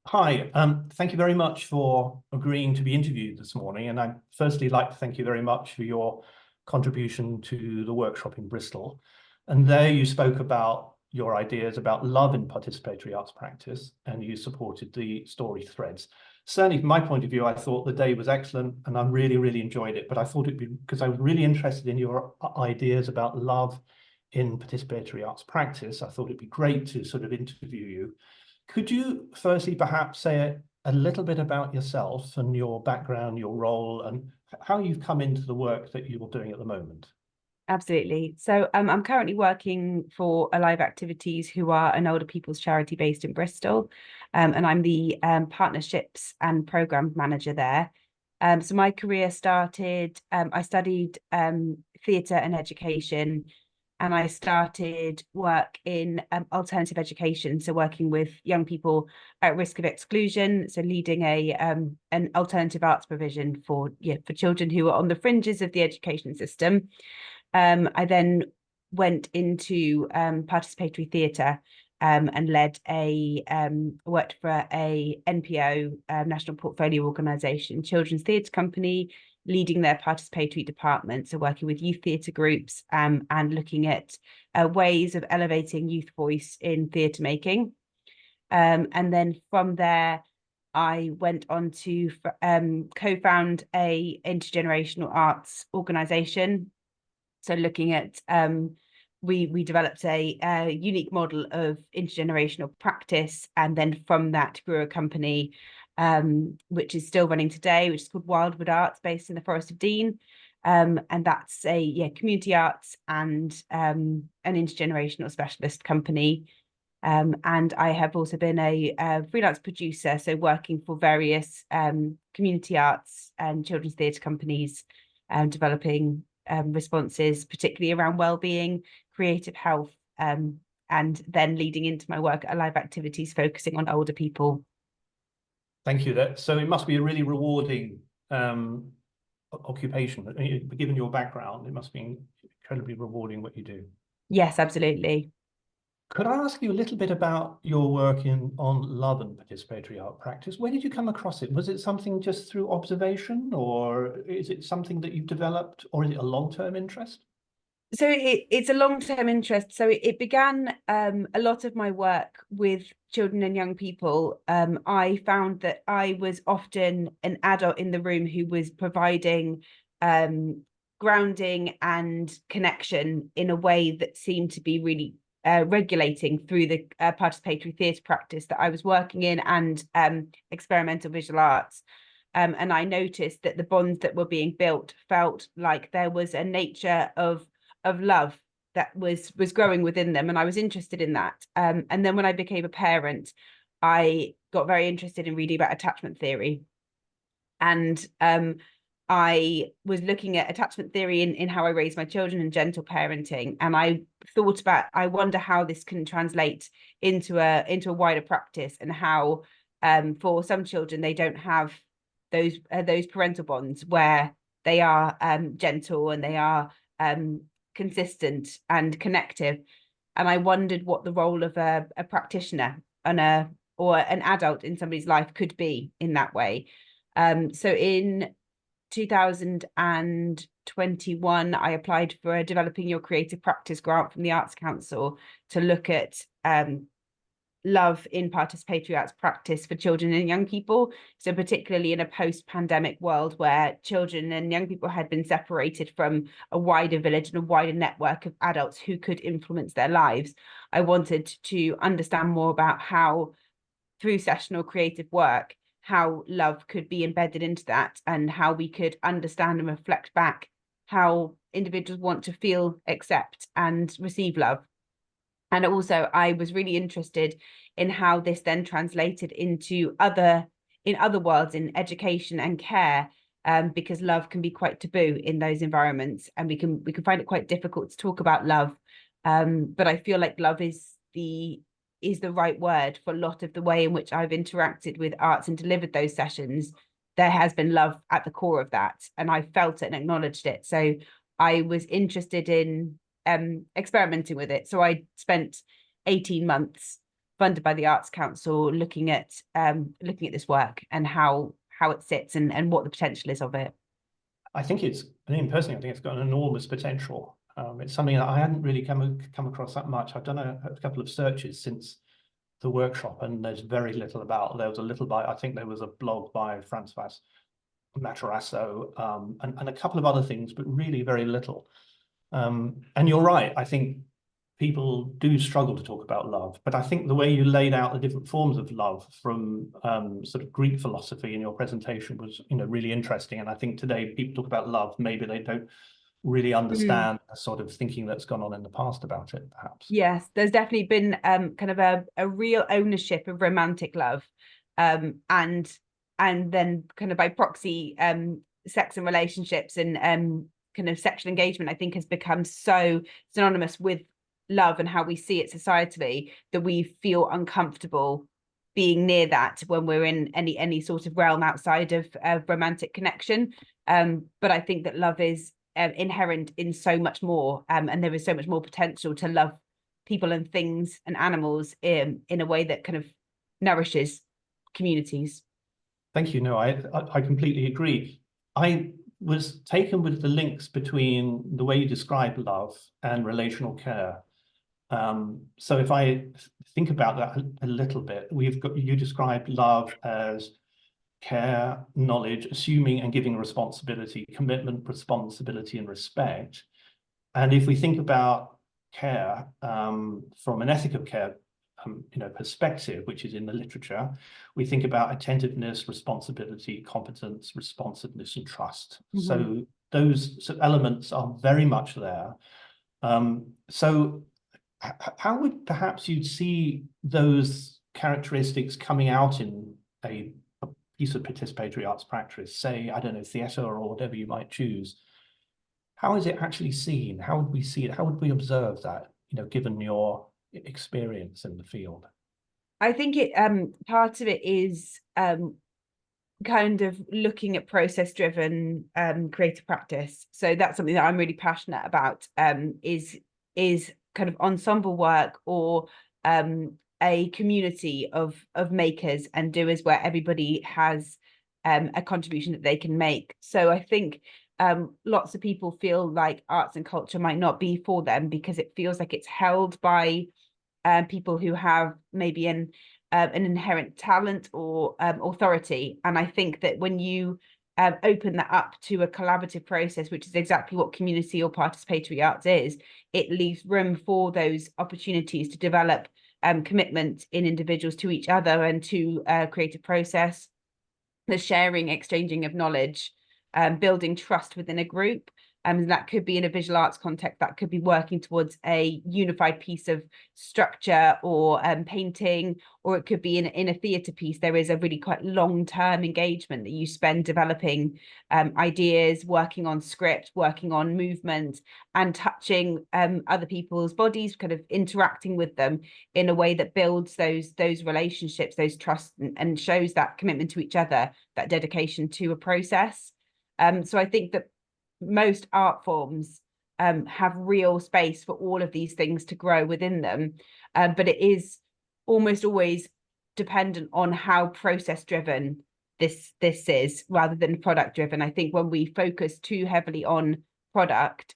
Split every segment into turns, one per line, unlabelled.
Hi, thank you very much for agreeing to be interviewed this morning. And I'd firstly like to thank you very much for your contribution to the workshop in Bristol. And there you spoke about your ideas about love in participatory arts practice, and you supported the story threads. Certainly, from my point of view, I thought the day was excellent and I really, really enjoyed it. But I thought it'd be because I was really interested in your ideas about love in participatory arts practice. I thought it'd be great to sort of interview you. Could you firstly perhaps say a little bit about yourself and your background, your role, and how you've come into the work that you're doing at the moment?
Absolutely. So I'm currently working for Alive Activities, who are an older people's charity based in Bristol. And I'm the partnerships and program manager there. So my career started, I studied theatre and education, and I started work in alternative education. So working with young people at risk of exclusion. So leading an alternative arts provision for children who are on the fringes of the education system. I then went into participatory theatre and worked for a NPO, National Portfolio Organisation, children's theatre company, leading their participatory department. So working with youth theatre groups and looking at ways of elevating youth voice in theatre making. And then from there, I went on to co-found a intergenerational arts organisation. So looking at we developed a unique model of intergenerational practice, and then from that grew a company which is still running today, which is called Wildwood Arts, based in the Forest of Dean. And that's a community arts and an intergenerational specialist company. And I have also been a freelance producer, so working for various community arts and children's theatre companies, developing responses, particularly around well-being, creative health, and then leading into my work at Alive Activities, focusing on older people.
Thank you. So it must be a really rewarding occupation. Given your background, it must be incredibly rewarding what you do.
Yes, absolutely.
Could I ask you a little bit about your work on love and participatory art practice? Where did you come across it? Was it something just through observation, or is it something that you've developed, or is it a long-term interest?
So it's a long-term interest. So it began a lot of my work with children and young people. I found that I was often an adult in the room who was providing grounding and connection in a way that seemed to be really regulating through the participatory theatre practice that I was working in, and experimental visual arts. And I noticed that the bonds that were being built felt like there was a nature of love that was growing within them, and I was interested in that. And then when I became a parent, I got very interested in reading about attachment theory, and I was looking at attachment theory in how I raise my children and gentle parenting, and I thought about, I wonder how this can translate into a wider practice, and how for some children they don't have those parental bonds where they are gentle and they are consistent and connective. And I wondered what the role of a practitioner or an adult in somebody's life could be in that way. So in 2021, I applied for a Developing Your Creative Practice grant from the Arts Council to look at love in participatory arts practice for children and young people. So particularly in a post-pandemic world where children and young people had been separated from a wider village and a wider network of adults who could influence their lives, I wanted to understand more about how, through sessional creative work, how love could be embedded into that, and how we could understand and reflect back how individuals want to feel, accept, and receive love. And also, I was really interested in how this then translated into other worlds, in education and care, because love can be quite taboo in those environments, and we can find it quite difficult to talk about love. But I feel like love is the right word for a lot of the way in which I've interacted with arts and delivered those sessions. There has been love at the core of that, and I felt it and acknowledged it. So I was interested in experimenting with it. So I spent 18 months funded by the Arts Council, looking at this work and how it sits and what the potential is of it?
I think personally, I think it's got an enormous potential. It's something that I hadn't really come across that much. I've done a couple of searches since the workshop, and there's very little about. There was a little by, I think there was a blog by Francois Matarasso, and a couple of other things, but really very little. And you're right, I think people do struggle to talk about love, but I think the way you laid out the different forms of love from sort of Greek philosophy in your presentation was, really interesting. And I think today people talk about love, maybe they don't really understand the sort of thinking that's gone on in the past about it, perhaps.
Yes, there's definitely been kind of a real ownership of romantic love, and then kind of by proxy, sex and relationships and kind of sexual engagement, I think, has become so synonymous with love and how we see it societally that we feel uncomfortable being near that when we're in any sort of realm outside of romantic connection. But I think that love is inherent in so much more, and there is so much more potential to love people and things and animals in a way that kind of nourishes communities.
Thank you. No, I completely agree. I was taken with the links between the way you describe love and relational care. So if I think about that a little bit, you described love as care, knowledge, assuming and giving responsibility, commitment, responsibility, and respect. And if we think about care from an ethic of care perspective, which is in the literature, we think about attentiveness, responsibility, competence, responsiveness, and trust. So those elements are very much there. So how would perhaps you'd see those characteristics coming out in a piece of participatory arts practice, say, I don't know, theatre or whatever you might choose? How is it actually seen? How would we see it? How would we observe that, given your experience in the field?
I think part of it is kind of looking at process-driven creative practice. So that's something that I'm really passionate about, is kind of ensemble work or a community of makers and doers where everybody has a contribution that they can make. So I think lots of people feel like arts and culture might not be for them because it feels like it's held by people who have maybe an inherent talent or authority. And I think that when you open that up to a collaborative process, which is exactly what community or participatory arts is, it leaves room for those opportunities to develop commitment in individuals to each other and to creative process, the sharing, exchanging of knowledge, building trust within a group. That could be in a visual arts context, that could be working towards a unified piece of structure or painting, or it could be in a theatre piece. There is a really quite long-term engagement that you spend developing ideas, working on script, working on movement, and touching other people's bodies, kind of interacting with them in a way that builds those relationships, those trust, and shows that commitment to each other, that dedication to a process. So I think that most art forms have real space for all of these things to grow within them, but it is almost always dependent on how process driven this is rather than product driven. I think when we focus too heavily on product,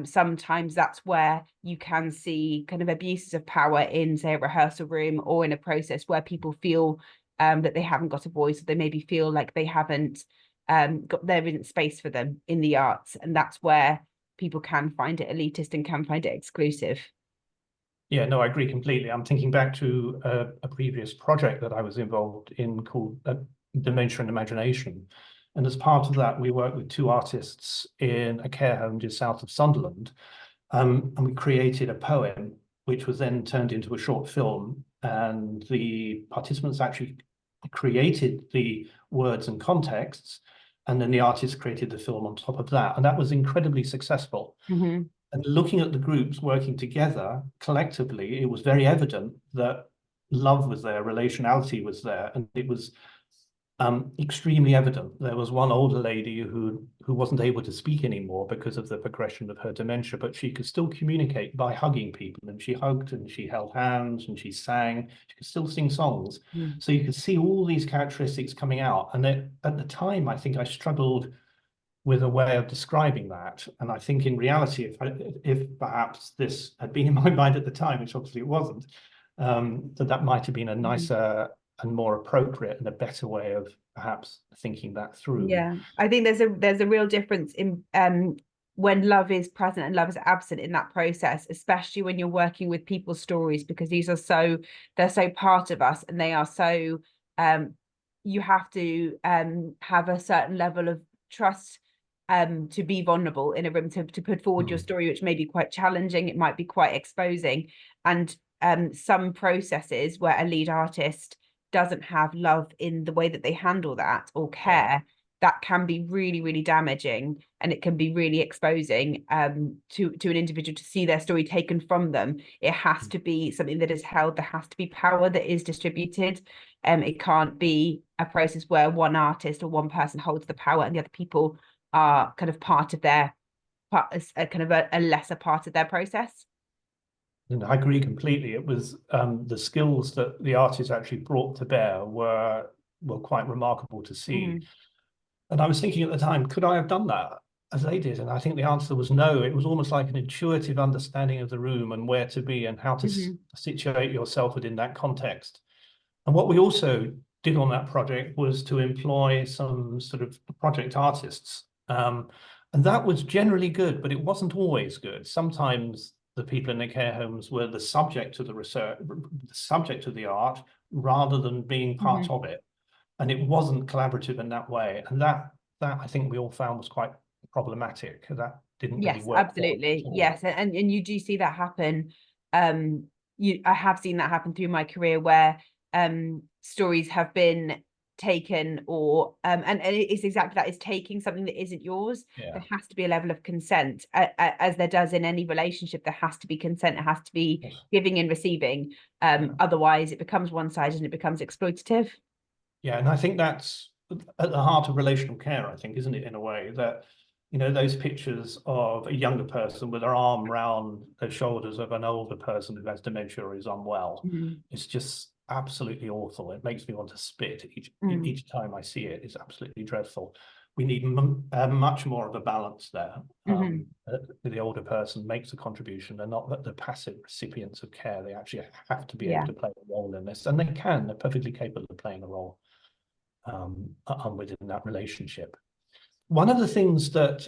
sometimes that's where you can see kind of abuses of power in, say, a rehearsal room or in a process where people feel that they haven't got a voice, or they maybe feel like they haven't there isn't space for them in the arts, and that's where people can find it elitist and can find it exclusive.
Yeah, no, I agree completely. I'm thinking back to a previous project that I was involved in called Dementia and Imagination. And as part of that, we worked with two artists in a care home just south of Sunderland. And we created a poem, which was then turned into a short film. And the participants actually created the words and contexts, and then the artist created the film on top of that. And that was incredibly successful. And looking at the groups working together collectively, it was very evident that love was there, relationality was there, and it was extremely evident. There was one older lady who wasn't able to speak anymore because of the progression of her dementia, but she could still communicate by hugging people, and she hugged and she held hands and she sang. She could still sing songs.
Mm.
So you could see all these characteristics coming out. And at the time, I think I struggled with a way of describing that. And I think in reality, if perhaps this had been in my mind at the time, which obviously it wasn't, that might have been a nicer and more appropriate and a better way of perhaps thinking that through.
Yeah, I think there's a real difference in when love is present and love is absent in that process, especially when you're working with people's stories, because they're so part of us, and they are so you have to have a certain level of trust to be vulnerable in a room, to put forward your story, which may be quite challenging, it might be quite exposing. And some processes where a lead artist doesn't have love in the way that they handle that, or care, that can be really, really damaging, and it can be really exposing to an individual to see their story taken from them. It has to be something that is held. There has to be power that is distributed. It can't be a process where one artist or one person holds the power and the other people are kind of part of their kind of a lesser part of their process.
And I agree completely. It was the skills that the artists actually brought to bear were quite remarkable to see. And I was thinking at the time, could I have done that as they did? And I think the answer was no. It was almost like an intuitive understanding of the room and where to be and how to situate yourself within that context. And what we also did on that project was to employ some sort of project artists. And that was generally good, but it wasn't always good. Sometimes the people in the care homes were the subject of the research, the subject of the art, rather than being part of it. And it wasn't collaborative in that way. And that I think we all found was quite problematic. That didn't really work.
Absolutely. Yes. And you do see that happen. I have seen that happen through my career, where stories have been taken, or and it's exactly that, it's taking something that isn't yours. There has to be a level of consent, as there does in any relationship. There has to be consent. It has to be giving and receiving. Otherwise it becomes one-sided and it becomes exploitative.
Yeah, and I think that's at the heart of relational care, I think, isn't it, in a way, that, you know, those pictures of a younger person with their arm round the shoulders of an older person who has dementia or is unwell, it's just absolutely awful. It makes me want to spit each time I see it. It's absolutely dreadful. We need much more of a balance there. The older person makes a contribution. They're not the passive recipients of care. They actually have to be able to play a role in this, and they can. They're perfectly capable of playing a role within that relationship. One of the things that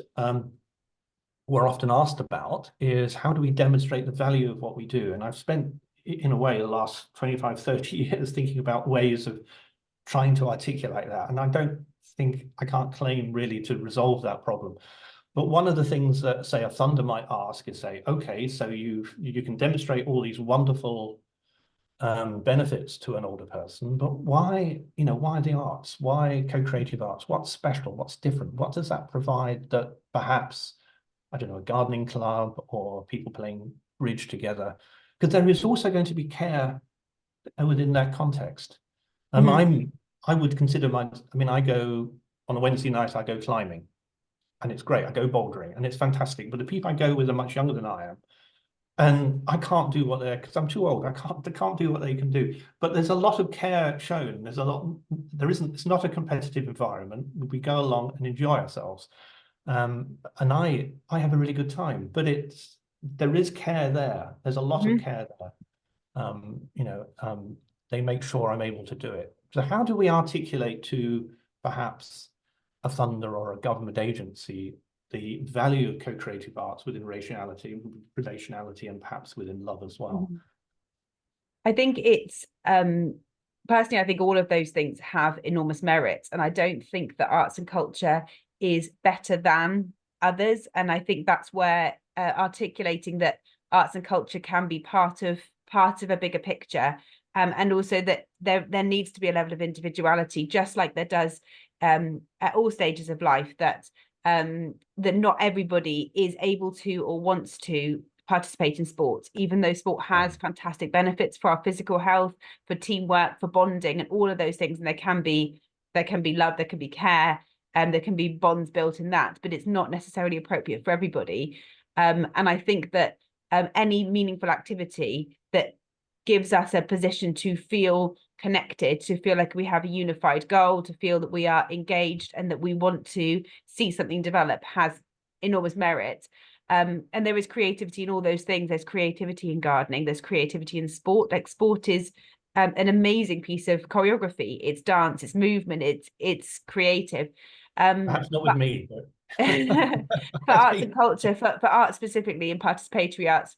we're often asked about is, how do we demonstrate the value of what we do? And I've spent, in a way, the last 25, 30 years thinking about ways of trying to articulate that. And I can't claim really to resolve that problem. But one of the things that, say, a funder might ask is, say, okay, so you can demonstrate all these wonderful benefits to an older person, but why the arts? Why co-creative arts? What's special? What's different? What does that provide that perhaps, I don't know, a gardening club or people playing bridge together? Because there is also going to be care within that context. I would consider I go on a Wednesday night, I go climbing, and it's great. I go bouldering, and it's fantastic. But the people I go with are much younger than I am. And I can't do what they're, because I'm too old. I can't do what they can do. But there's a lot of care shown. It's not a competitive environment. We go along and enjoy ourselves. And I have a really good time, but there is care there. There's a lot of care there. They make sure I'm able to do it. So how do we articulate to perhaps a funder or a government agency the value of co-creative arts within relationality, and perhaps within love as well?
I think it's personally, I think all of those things have enormous merits, and I don't think that arts and culture is better than others. And I think that's where articulating that arts and culture can be part of a bigger picture, and also that there needs to be a level of individuality, just like there does at all stages of life, that not everybody is able to or wants to participate in sport, even though sport has fantastic benefits for our physical health, for teamwork, for bonding, and all of those things. And there can be there can be love, there can be care, and there can be bonds built in that, but it's not necessarily appropriate for everybody. And I think that any meaningful activity that gives us a position to feel connected, to feel like we have a unified goal, to feel that we are engaged and that we want to see something develop has enormous merit. And there is creativity in all those things. There's creativity in gardening, there's creativity in sport. Like sport is an amazing piece of choreography. It's dance, it's movement, it's creative.
Perhaps not with me, but
for arts and culture, for art specifically and participatory arts,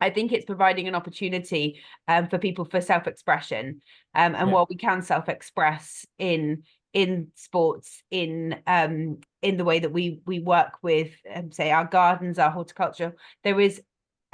I think it's providing an opportunity for people for self-expression. And while we can self-express in sports, in the way that we work with, say, our gardens, our horticulture, there is,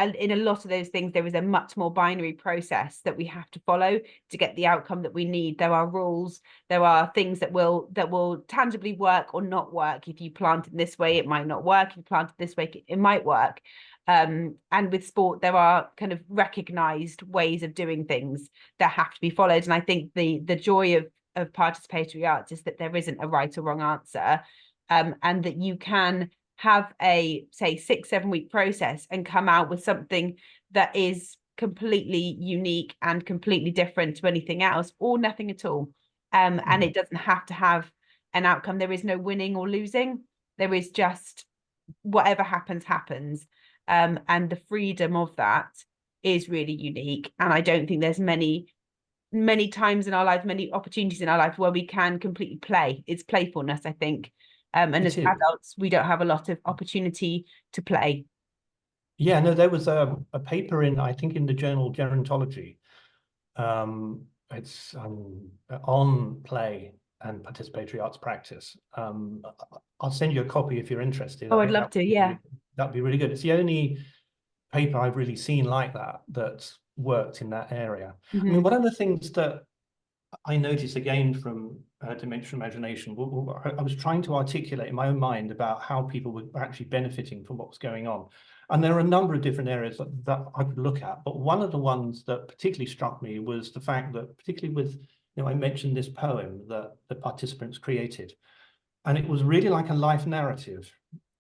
and in a lot of those things, there is a much more binary process that we have to follow to get the outcome that we need. There are rules, there are things that will tangibly work or not work. If you plant it this way, it might not work. If you plant it this way, it might work. And with sport, there are kind of recognized ways of doing things that have to be followed. And I think the joy of participatory arts is that there isn't a right or wrong answer, and that you can have a, say, 6-7 week process and come out with something that is completely unique and completely different to anything else, or nothing at all. And it doesn't have to have an outcome. There is no winning or losing. There is just whatever happens, happens. And the freedom of that is really unique. And I don't think there's many times in our life, many opportunities in our life where we can completely play. It's playfulness, I think. And as adults, we don't have a lot of opportunity to play.
Yeah, no, there was a paper in, I think, in the journal Gerontology. It's on play and participatory arts practice. I'll send you a copy if you're interested.
Oh, I'd love to, yeah.
That'd be really good. It's the only paper I've really seen like that that's worked in that area. I mean, one of the things that I noticed again from Dimensional Imagination, I was trying to articulate in my own mind about how people were actually benefiting from what was going on. And there are a number of different areas that I could look at, but one of the ones that particularly struck me was the fact that, particularly with, I mentioned this poem that the participants created, and it was really like a life narrative.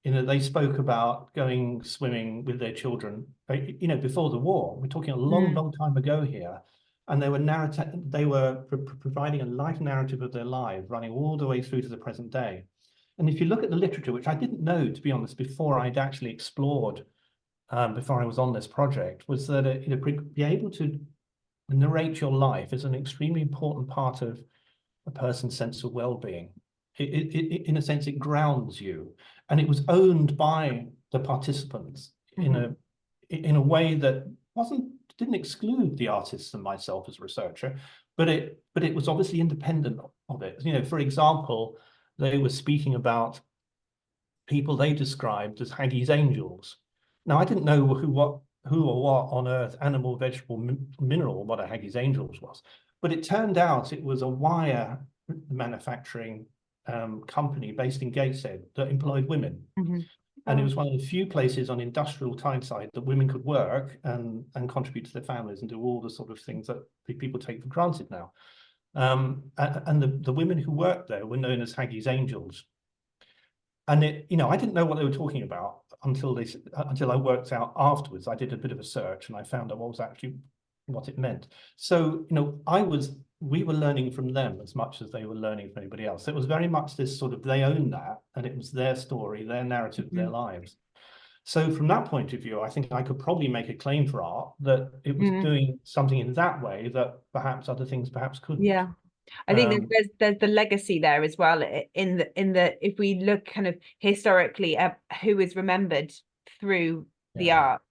They spoke about going swimming with their children, before the war. We're talking a long time ago here. And they were providing a life narrative of their lives, running all the way through to the present day. And if you look at the literature, which I didn't know, to be honest, before I'd actually explored, before I was on this project, was that be able to narrate your life is an extremely important part of a person's sense of well-being. In a sense, it grounds you, and it was owned by the participants in a way that didn't exclude the artists and myself as a researcher, but it was obviously independent of it. For example, they were speaking about people they described as Haggie's angels. Now, I didn't know who or what on earth, animal, vegetable, mineral, what a Haggie's angels was, but it turned out it was a wire manufacturing company based in Gateshead that employed women. And it was one of the few places on industrial Tyneside that women could work and contribute to their families and do all the sort of things that people take for granted now. And the women who worked there were known as Haggie's angels. And I didn't know what they were talking about until I worked out afterwards. I did a bit of a search and I found out what it meant. So, we were learning from them as much as they were learning from anybody else. It was very much this sort of, they owned that, and it was their story, their narrative, their lives. So from that point of view, I think I could probably make a claim for art that it was doing something in that way that perhaps other things perhaps couldn't.
Yeah. I think there's the legacy there as well, in the if we look kind of historically at who is remembered through the arts,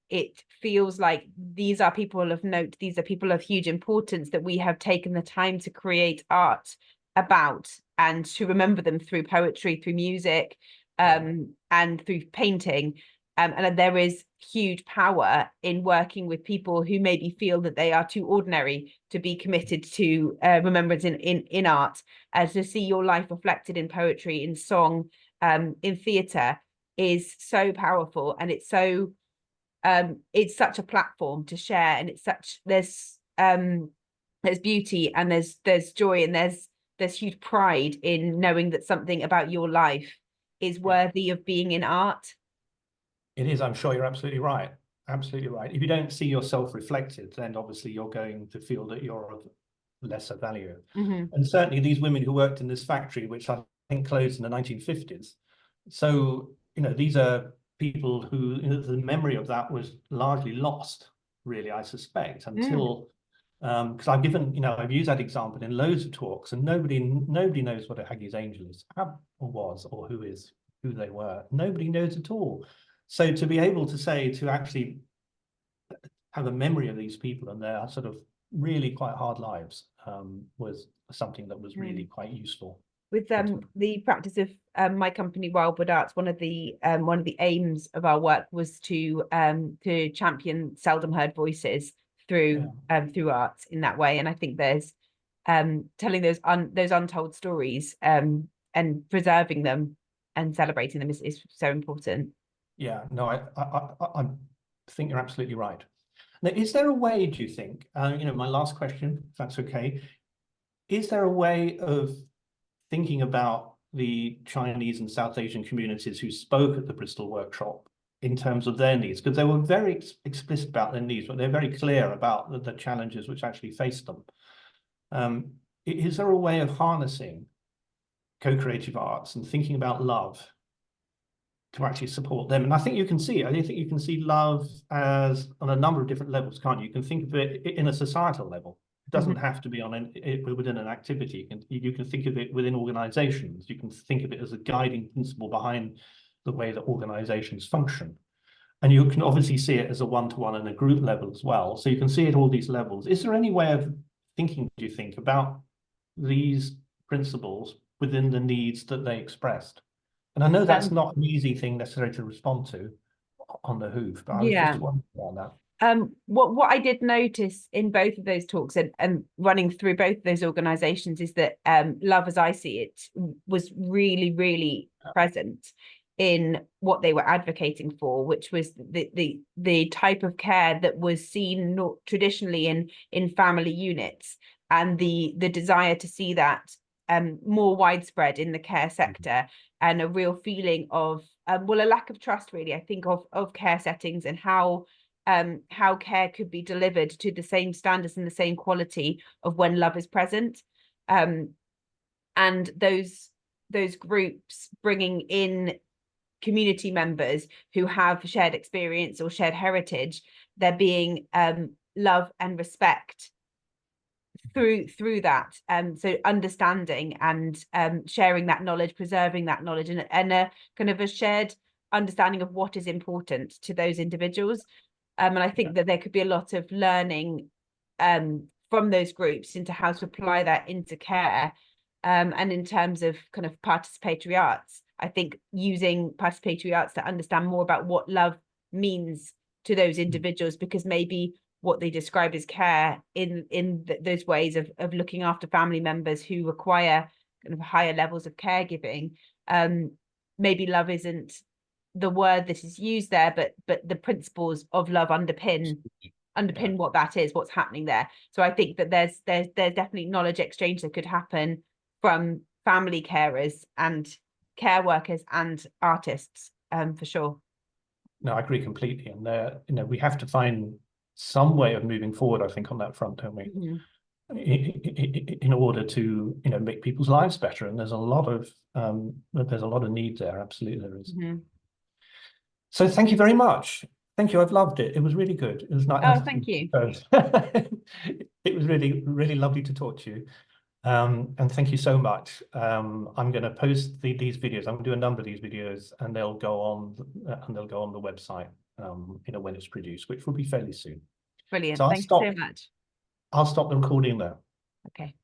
it feels like these are people of note, these are people of huge importance that we have taken the time to create art about and to remember them through poetry, through music, and through painting. And there is huge power in working with people who maybe feel that they are too ordinary to be committed to remembrance in art. To see your life reflected in poetry, in song, in theatre is so powerful, and it's such a platform to share, and there's beauty and there's joy and there's there's huge pride in knowing that something about your life is worthy of being in art.
It is. I'm sure you're absolutely right. Absolutely right. If you don't see yourself reflected, then obviously you're going to feel that you're of lesser value. And certainly these women who worked in this factory, which I think closed in the 1950s. So, these are people who, the memory of that was largely lost, really, I suspect, until because I've used that example in loads of talks, and nobody knows what a Haggis Angel is, or was, or who they were. Nobody knows at all. So to be able to say, to actually have a memory of these people and their sort of really quite hard lives was something that was really quite useful.
With the practice of my company, Wildwood Arts, one of the aims of our work was to champion seldom heard voices through arts in that way. And I think there's telling those untold stories and preserving them and celebrating them is so important.
Yeah, no, I think you're absolutely right. Now, is there a way, do you think, my last question, if that's okay, is there a way of thinking about the Chinese and South Asian communities who spoke at the Bristol workshop in terms of their needs? Because they were very explicit about their needs, but they're very clear about the challenges which actually face them. Is there a way of harnessing co-creative arts and thinking about love to actually support them? And I think you can see it. I think you can see love as on a number of different levels, can't you? You can think of it in a societal level. It doesn't have to be within an activity. You can think of it within organizations. You can think of it as a guiding principle behind the way that organizations function. And you can obviously see it as a one-to-one and a group level as well. So you can see it at all these levels. Is there any way of thinking, do you think, about these principles within the needs that they expressed? And I know that's not an easy thing necessarily to respond to on the hoof, but I was just wondering about that.
What I did notice in both of those talks and running through both of those organizations is that love, as I see it, was really, really present in what they were advocating for, which was the type of care that was seen not traditionally in family units, and the desire to see that more widespread in the care sector, and a real feeling of a lack of trust, really, I think, of care settings and how care could be delivered to the same standards and the same quality of when love is present. And those groups bringing in community members who have shared experience or shared heritage, there being love and respect through that, so understanding and sharing that knowledge, preserving that knowledge, and a kind of a shared understanding of what is important to those individuals. And I think that there could be a lot of learning from those groups into how to apply that into care. And in terms of kind of participatory arts, I think using participatory arts to understand more about what love means to those individuals, because maybe what they describe as care in those ways of looking after family members who require kind of higher levels of caregiving, maybe love isn't the word that is used there, but the principles of love underpin what that is, what's happening there. So I think that there's definitely knowledge exchange that could happen from family carers and care workers and artists, for sure.
No, I agree completely. And we have to find some way of moving forward, I think, on that front, don't we? In order to make people's lives better. And there's a lot of need there. Absolutely, there is. So thank you very much. Thank you. I've loved it. It was really good. It was nice.
Oh, thank you.
It was really, really lovely to talk to you. And thank you so much. I'm going to post these videos. I'm going to do a number of these videos, and they'll go on the website when it's produced, which will be fairly soon.
Brilliant.
So
Thanks so much.
I'll stop the recording there.
Okay.